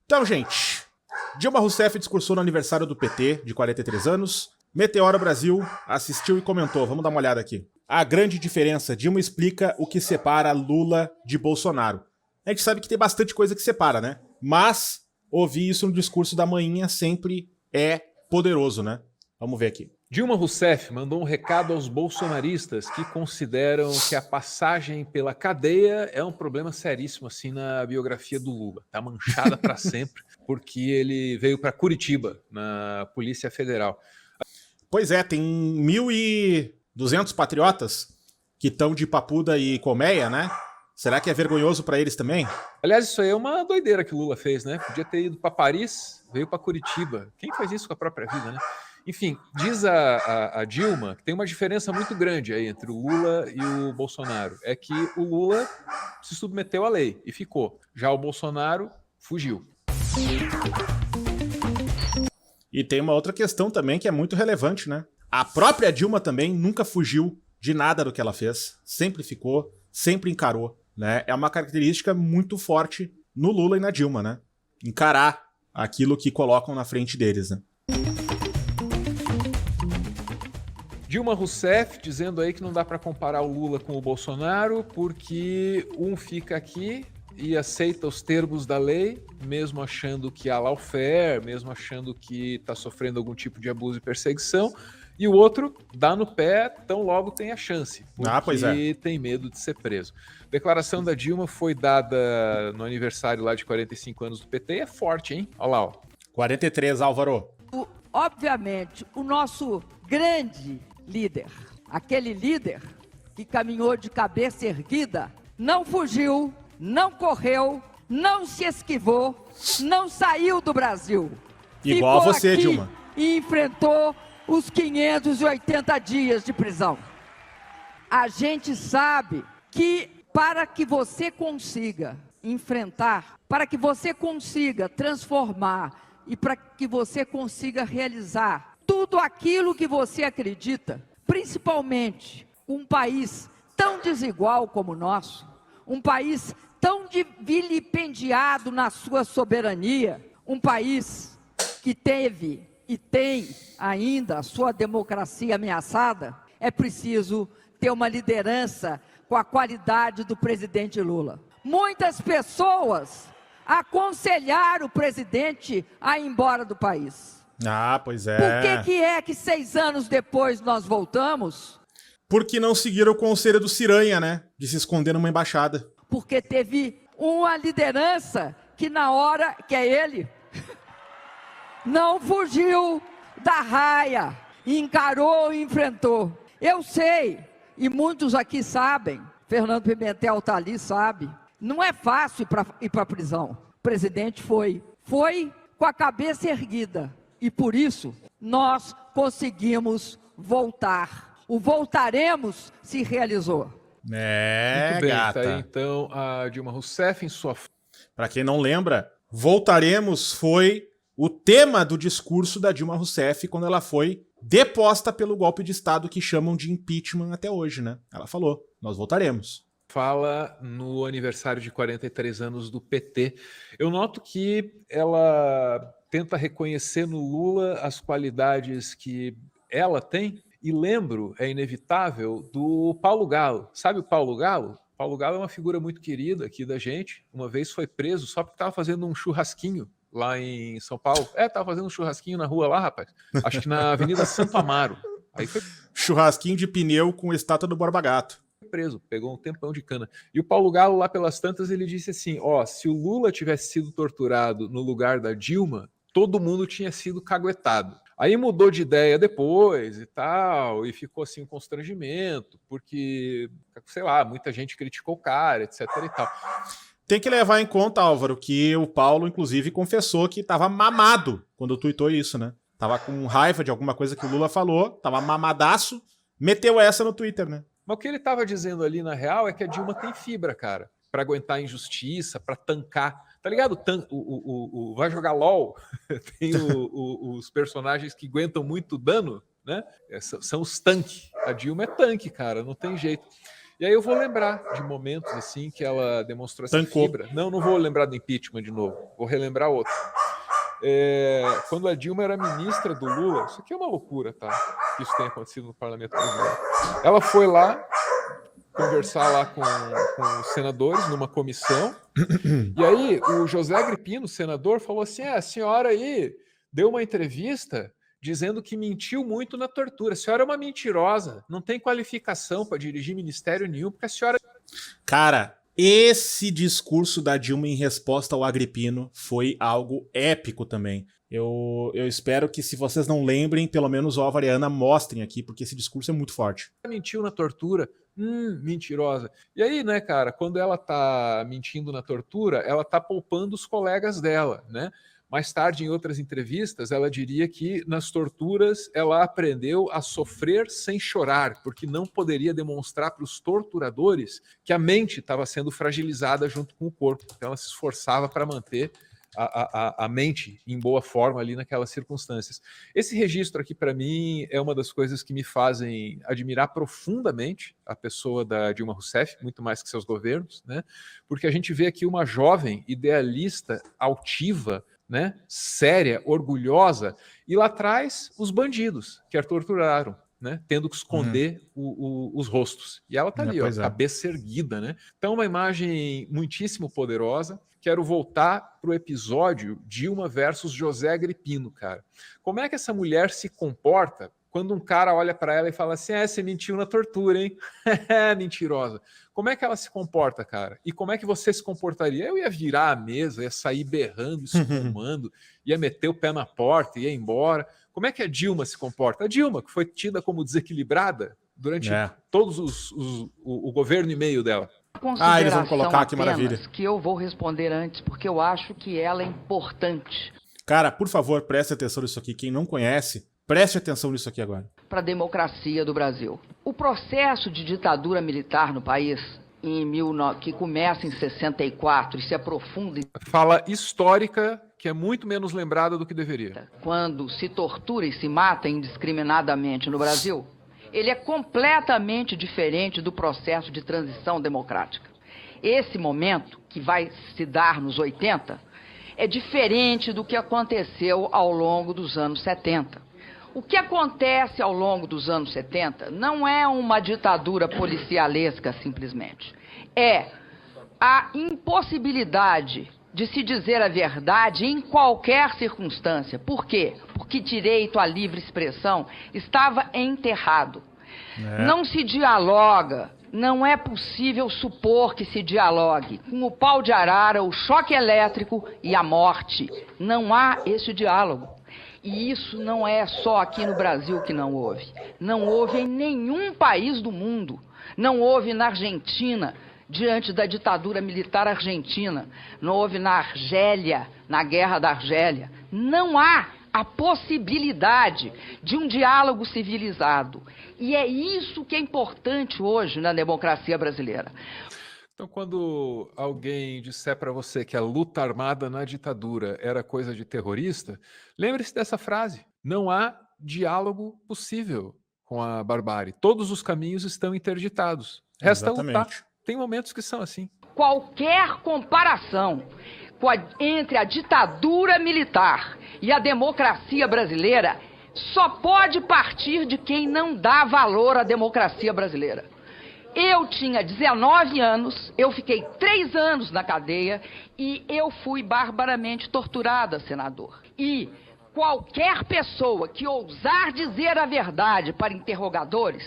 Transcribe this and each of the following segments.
Então, gente, Dilma Rousseff discursou no aniversário do PT, de 43 anos. Meteora Brasil assistiu e comentou. Vamos dar uma olhada aqui. A grande diferença. Dilma explica o que separa Lula de Bolsonaro. A gente sabe que tem bastante coisa que separa, né? Mas ouvir isso no discurso da manhinha sempre é poderoso, né? Vamos ver aqui. Dilma Rousseff mandou um recado aos bolsonaristas que consideram que a passagem pela cadeia é um problema seríssimo assim na biografia do Lula. Tá manchada para sempre, porque ele veio para Curitiba, na Polícia Federal. Pois é, tem 1.200 patriotas que estão de Papuda e Colmeia, né? Será que é vergonhoso para eles também? Aliás, isso aí é uma doideira que o Lula fez, né? Podia ter ido para Paris, veio para Curitiba. Quem faz isso com a própria vida, né? Enfim, diz a Dilma que tem uma diferença muito grande aí entre o Lula e o Bolsonaro. É que o Lula se submeteu à lei e ficou. Já o Bolsonaro fugiu. E tem uma outra questão também que é muito relevante, né? A própria Dilma também nunca fugiu de nada do que ela fez. Sempre ficou, sempre encarou, né? É uma característica muito forte no Lula e na Dilma, né? Encarar aquilo que colocam na frente deles, né? Dilma Rousseff dizendo aí que não dá para comparar o Lula com o Bolsonaro porque um fica aqui e aceita os termos da lei, mesmo achando que há lawfare, mesmo achando que está sofrendo algum tipo de abuso e perseguição, e o outro dá no pé tão logo tem a chance, porque tem medo de ser preso. A declaração da Dilma foi dada no aniversário lá de 45 anos do PT e é forte, hein? Olha lá, ó. 43, Álvaro. Obviamente, o nosso grande líder, aquele líder que caminhou de cabeça erguida, não fugiu, não correu, não se esquivou, não saiu do Brasil. Igual Ficou você, aqui Dilma. E enfrentou os 580 dias de prisão. A gente sabe que para que você consiga enfrentar, para que você consiga transformar e para que você consiga realizar tudo aquilo que você acredita, principalmente um país tão desigual como o nosso, um país tão vilipendiado na sua soberania, um país que teve e tem ainda a sua democracia ameaçada, é preciso ter uma liderança com a qualidade do presidente Lula. Muitas pessoas aconselharam o presidente a ir embora do país. Ah, pois é. Por que é que 6 anos depois nós voltamos? Porque não seguiram o conselho do Ciranha, né? De se esconder numa embaixada. Porque teve uma liderança que na hora, que é ele, não fugiu da raia, encarou e enfrentou. Eu sei, e muitos aqui sabem, Fernando Pimentel está ali, sabe, não é fácil ir para a prisão. O presidente foi com a cabeça erguida. E por isso, nós conseguimos voltar. O voltaremos se realizou. É, muito bem, gata. Tá aí, então, a Dilma Rousseff em sua... Para quem não lembra, voltaremos foi o tema do discurso da Dilma Rousseff quando ela foi deposta pelo golpe de Estado que chamam de impeachment até hoje, né? Ela falou, nós voltaremos. Fala no aniversário de 43 anos do PT. Eu noto que ela tenta reconhecer no Lula as qualidades que ela tem, e lembro, é inevitável, do Paulo Galo. Sabe o Paulo Galo? Paulo Galo é uma figura muito querida aqui da gente. Uma vez foi preso só porque estava fazendo um churrasquinho lá em São Paulo. Estava fazendo um churrasquinho na rua lá, rapaz. Acho que na Avenida Santo Amaro. Aí foi... Churrasquinho de pneu com estátua do Borba Gato. Preso, pegou um tempão de cana. E o Paulo Galo, lá pelas tantas, ele disse assim, se o Lula tivesse sido torturado no lugar da Dilma, todo mundo tinha sido caguetado. Aí mudou de ideia depois e tal, e ficou assim um constrangimento, porque, sei lá, muita gente criticou o cara, etc e tal. Tem que levar em conta, Álvaro, que o Paulo, inclusive, confessou que estava mamado quando tuitou isso, né? Tava com raiva de alguma coisa que o Lula falou, tava mamadaço, meteu essa no Twitter, né? Mas o que ele estava dizendo ali, na real, é que a Dilma tem fibra, cara, para aguentar a injustiça, para tancar. Tá ligado? Vai jogar LOL, tem os personagens que aguentam muito dano, né? São os tanques. A Dilma é tanque, cara, não tem jeito. E aí eu vou lembrar de momentos assim que ela demonstrou essa Tancou. fibra. Não vou lembrar do impeachment de novo, vou relembrar outro. Quando a Dilma era ministra do Lula, isso aqui é uma loucura, tá? Isso tem acontecido no parlamento brasileiro. Ela foi lá conversar lá com os senadores numa comissão, e aí o José Agripino, senador, falou assim: a senhora aí deu uma entrevista dizendo que mentiu muito na tortura. A senhora é uma mentirosa, não tem qualificação para dirigir ministério nenhum, porque a senhora... Cara, esse discurso da Dilma em resposta ao Agripino foi algo épico também. Eu espero que, se vocês não lembrem, pelo menos o Álvaro e a Ana mostrem aqui, porque esse discurso é muito forte. mentiu na tortura. Mentirosa. E aí, né, cara, quando ela tá mentindo na tortura, ela tá poupando os colegas dela, né? Mais tarde, em outras entrevistas, ela diria que nas torturas ela aprendeu a sofrer sem chorar, porque não poderia demonstrar para os torturadores que a mente estava sendo fragilizada junto com o corpo. Então ela se esforçava para manter a mente em boa forma ali naquelas circunstâncias. Esse registro aqui, para mim, é uma das coisas que me fazem admirar profundamente a pessoa da Dilma Rousseff, muito mais que seus governos, né? Porque a gente vê aqui uma jovem idealista, altiva, né? Séria, orgulhosa, e lá atrás os bandidos que a torturaram, né? Tendo que esconder os rostos. E ela tá ali, ó, cabeça erguida, né? Então, uma imagem muitíssimo poderosa. Quero voltar pro episódio Dilma versus José Agripino, cara. Como é que essa mulher se comporta quando um cara olha para ela e fala assim: você mentiu na tortura, hein? Mentirosa. Como é que ela se comporta, cara? E como é que você se comportaria? Eu ia virar a mesa, ia sair berrando, espumando, ia meter o pé na porta, ia embora. Como é que a Dilma se comporta? A Dilma, que foi tida como desequilibrada durante todos o governo e meio dela. Eles vão colocar, que maravilha. Que eu vou responder antes, porque eu acho que ela é importante. Cara, por favor, preste atenção nisso aqui. Quem não conhece, preste atenção nisso aqui agora. Para a democracia do Brasil. O processo de ditadura militar no país, que começa em 64 e se aprofunda... Fala histórica, que é muito menos lembrada do que deveria. Quando se tortura e se mata indiscriminadamente no Brasil... ele é completamente diferente do processo de transição democrática. Esse momento, que vai se dar nos 80, é diferente do que aconteceu ao longo dos anos 70. O que acontece ao longo dos anos 70 não é uma ditadura policialesca, simplesmente. É a impossibilidade de se dizer a verdade em qualquer circunstância. Por quê? Porque direito à livre expressão estava enterrado. Não se dialoga, não é possível supor que se dialogue. Com o pau de arara, o choque elétrico e a morte. Não há esse diálogo. E isso não é só aqui no Brasil que não houve. Não houve em nenhum país do mundo. Não houve na Argentina, diante da ditadura militar argentina. Não houve na Argélia, na Guerra da Argélia. Não há a possibilidade de um diálogo civilizado. E é isso que é importante hoje na democracia brasileira. Então, quando alguém disser para você que a luta armada na ditadura era coisa de terrorista, lembre-se dessa frase. Não há diálogo possível com a barbárie. Todos os caminhos estão interditados. Resta lutar. Tem momentos que são assim. Qualquer comparação entre a ditadura militar e a democracia brasileira só pode partir de quem não dá valor à democracia brasileira. Eu tinha 19 anos, eu fiquei 3 anos na cadeia e eu fui barbaramente torturada, senador. E qualquer pessoa que ousar dizer a verdade para interrogadores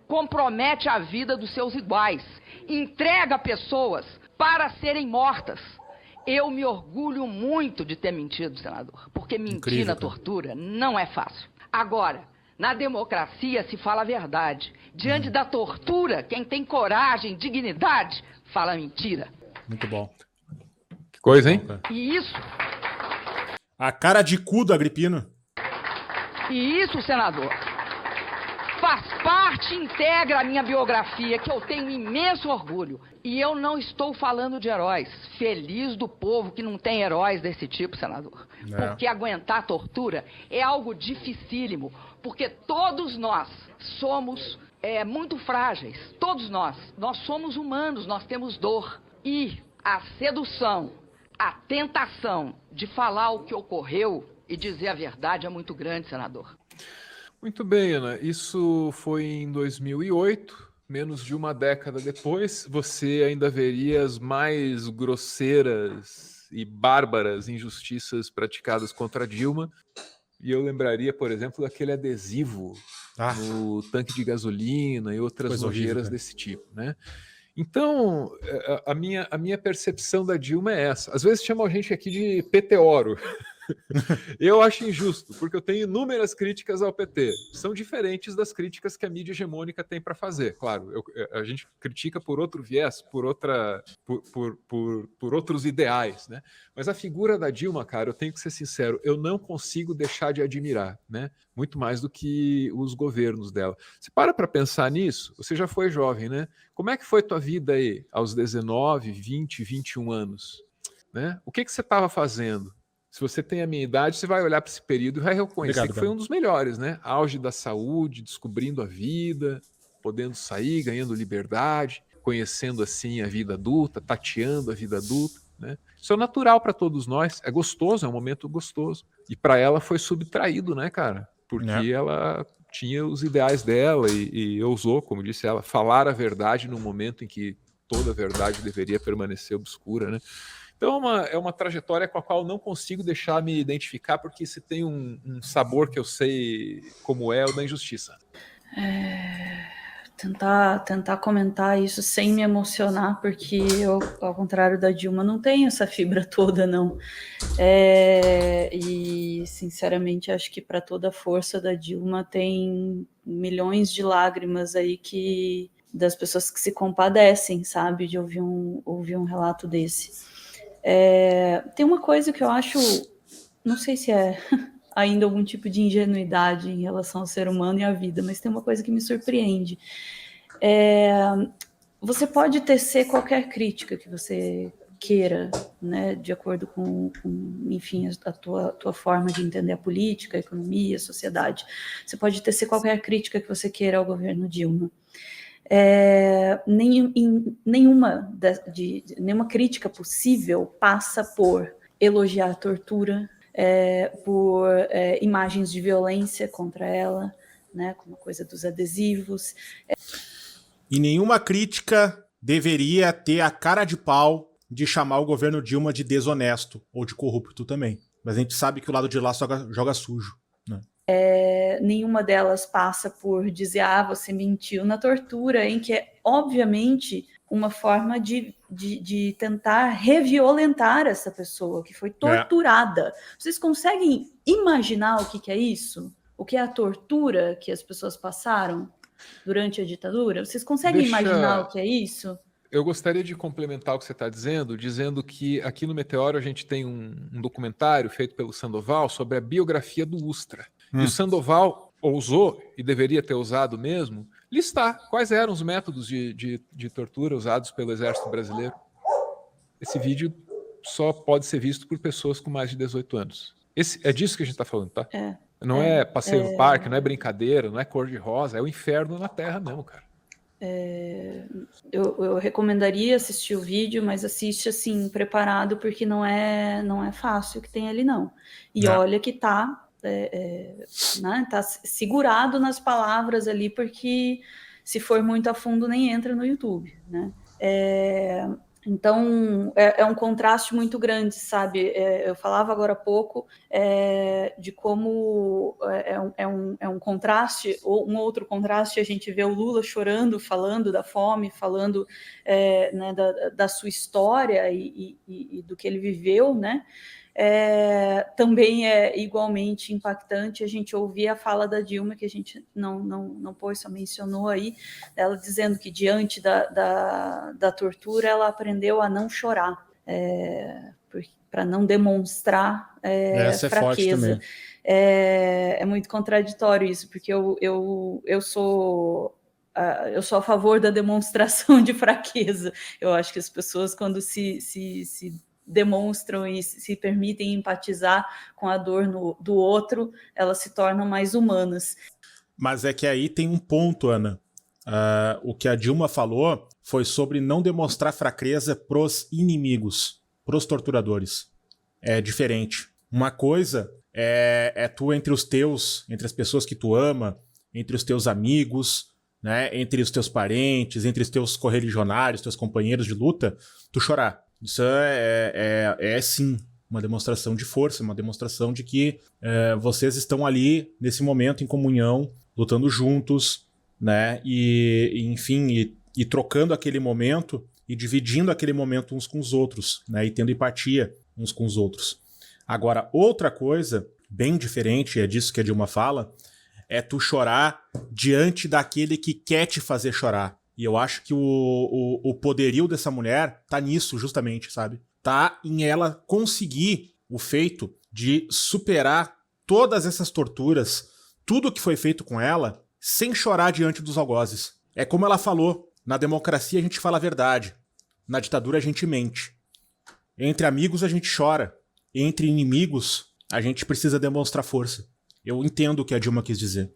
compromete a vida dos seus iguais, entrega pessoas para serem mortas. Eu me orgulho muito de ter mentido, senador, porque mentir na tortura não é fácil. Agora, na democracia se fala a verdade. Diante da tortura, quem tem coragem, dignidade, fala mentira. Muito bom. Que coisa, hein? E isso... A cara de cu do Agripino. E isso, senador, faz parte, integra a minha biografia, que eu tenho imenso orgulho. E eu não estou falando de heróis. Feliz do povo que não tem heróis desse tipo, senador. Porque aguentar a tortura é algo dificílimo. Porque todos nós somos muito frágeis. Todos nós. Nós somos humanos, nós temos dor. E a sedução, a tentação de falar o que ocorreu e dizer a verdade é muito grande, senador. Muito bem, Ana. Isso foi em 2008, menos de uma década depois. Você ainda veria as mais grosseiras e bárbaras injustiças praticadas contra Dilma. E eu lembraria, por exemplo, daquele adesivo no tanque de gasolina e outras nojeiras desse tipo, né? Então, a minha percepção da Dilma é essa. Às vezes chamam a gente aqui de peteoro. Eu acho injusto, porque eu tenho inúmeras críticas ao PT. São diferentes das críticas que a mídia hegemônica tem para fazer. Claro, a gente critica por outro viés, por outros ideais, né? Mas a figura da Dilma, cara, eu tenho que ser sincero, eu não consigo deixar de admirar, né? Muito mais do que os governos dela. Você para pensar nisso, você já foi jovem, né? Como é que foi tua vida aí, aos 19, 20, 21 anos? Né? O que você estava fazendo? Se você tem a minha idade, você vai olhar para esse período e vai reconhecer que foi um dos melhores, né? Auge da saúde, descobrindo a vida, podendo sair, ganhando liberdade, conhecendo assim a vida adulta, tateando a vida adulta, né? Isso é natural para todos nós, é gostoso, é um momento gostoso. E para ela foi subtraído, né, cara? Porque ela tinha os ideais dela e ousou, como disse ela, falar a verdade num momento em que toda a verdade deveria permanecer obscura, né? Então é uma trajetória com a qual eu não consigo deixar me identificar, porque se tem um sabor que eu sei como é o da injustiça. Tentar comentar isso sem me emocionar, porque eu, ao contrário da Dilma, não tenho essa fibra toda, não. E, sinceramente, acho que para toda a força da Dilma tem milhões de lágrimas aí das pessoas que se compadecem, sabe, de ouvir um relato desse. Tem uma coisa que eu acho, não sei se é ainda algum tipo de ingenuidade em relação ao ser humano e à vida, mas tem uma coisa que me surpreende. Você pode tecer qualquer crítica que você queira, né, de acordo com enfim, a tua forma de entender a política, a economia, a sociedade. Você pode tecer qualquer crítica que você queira ao governo Dilma. Nenhuma crítica possível passa por elogiar a tortura, por imagens de violência contra ela, né, como a coisa dos adesivos. E nenhuma crítica deveria ter a cara de pau de chamar o governo Dilma de desonesto ou de corrupto também. Mas a gente sabe que o lado de lá só joga sujo, né? Nenhuma delas passa por dizer, você mentiu na tortura, em que é, obviamente, uma forma de tentar reviolentar essa pessoa que foi torturada. Vocês conseguem imaginar o que é isso? O que é a tortura que as pessoas passaram durante a ditadura? Vocês conseguem imaginar o que é isso? Eu gostaria de complementar o que você está dizendo que aqui no Meteoro a gente tem um documentário feito pelo Sandoval sobre a biografia do Ustra. E o Sandoval ousou, e deveria ter usado mesmo, listar quais eram os métodos de tortura usados pelo Exército Brasileiro. Esse vídeo só pode ser visto por pessoas com mais de 18 anos. É disso que a gente está falando, tá? Não é passeio no parque, não é brincadeira, não é cor de rosa, é o inferno na Terra mesmo, cara. Eu recomendaria assistir o vídeo, mas assiste assim, preparado, porque não é fácil o que tem ali, não. E olha que tá segurado nas palavras ali, porque se for muito a fundo nem entra no YouTube, né? Então é um contraste muito grande, sabe? Eu falava agora há pouco de como é um contraste, ou um outro contraste, a gente vê o Lula chorando, falando da fome, falando né, da sua história e do que ele viveu, né? Também é igualmente impactante a gente ouvir a fala da Dilma, que a gente não pôs, só mencionou aí, ela dizendo que diante da tortura ela aprendeu a não chorar, para não demonstrar fraqueza. É muito contraditório isso, porque eu sou a favor da demonstração de fraqueza. Eu acho que as pessoas, quando se demonstram e se permitem empatizar com a dor do outro, elas se tornam mais humanas. Mas é que aí tem um ponto, Ana. O que a Dilma falou foi sobre não demonstrar fraqueza pros inimigos, pros torturadores. É diferente. Uma coisa é tu entre os teus, entre as pessoas que tu ama, entre os teus amigos, né, entre os teus parentes, entre os teus correligionários, teus companheiros de luta, tu chorar. Isso é sim uma demonstração de força, uma demonstração de que vocês estão ali nesse momento em comunhão, lutando juntos, né, enfim, trocando aquele momento e dividindo aquele momento uns com os outros, né, e tendo empatia uns com os outros. Agora, outra coisa bem diferente, é disso que a Dilma fala, é tu chorar diante daquele que quer te fazer chorar. E eu acho que o poderio dessa mulher tá nisso, justamente, sabe? Tá em ela conseguir o feito de superar todas essas torturas, tudo que foi feito com ela, sem chorar diante dos algozes. É como ela falou, na democracia a gente fala a verdade, na ditadura a gente mente. Entre amigos a gente chora, entre inimigos a gente precisa demonstrar força. Eu entendo o que a Dilma quis dizer.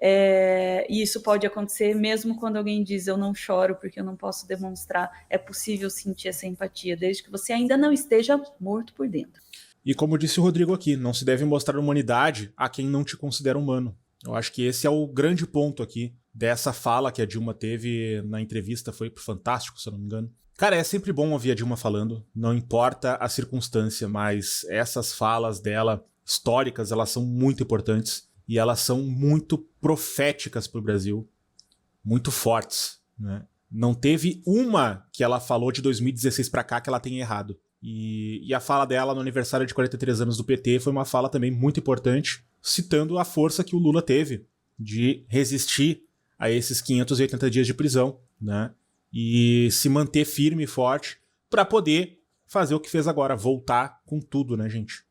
E isso pode acontecer mesmo quando alguém diz eu não choro porque eu não posso demonstrar. É possível sentir essa empatia, desde que você ainda não esteja morto por dentro. E como disse o Rodrigo aqui, não se deve mostrar humanidade a quem não te considera humano. Eu acho que esse é o grande ponto aqui dessa fala que a Dilma teve na entrevista, foi pro Fantástico, se eu não me engano. Cara, é sempre bom ouvir a Dilma falando, não importa a circunstância, mas essas falas dela, históricas, elas são muito importantes e elas são muito proféticas pro Brasil, muito fortes, né? Não teve uma que ela falou de 2016 pra cá que ela tenha errado. E a fala dela no aniversário de 43 anos do PT foi uma fala também muito importante, citando a força que o Lula teve de resistir a esses 580 dias de prisão, né? E se manter firme e forte para poder fazer o que fez agora, voltar com tudo, né, gente?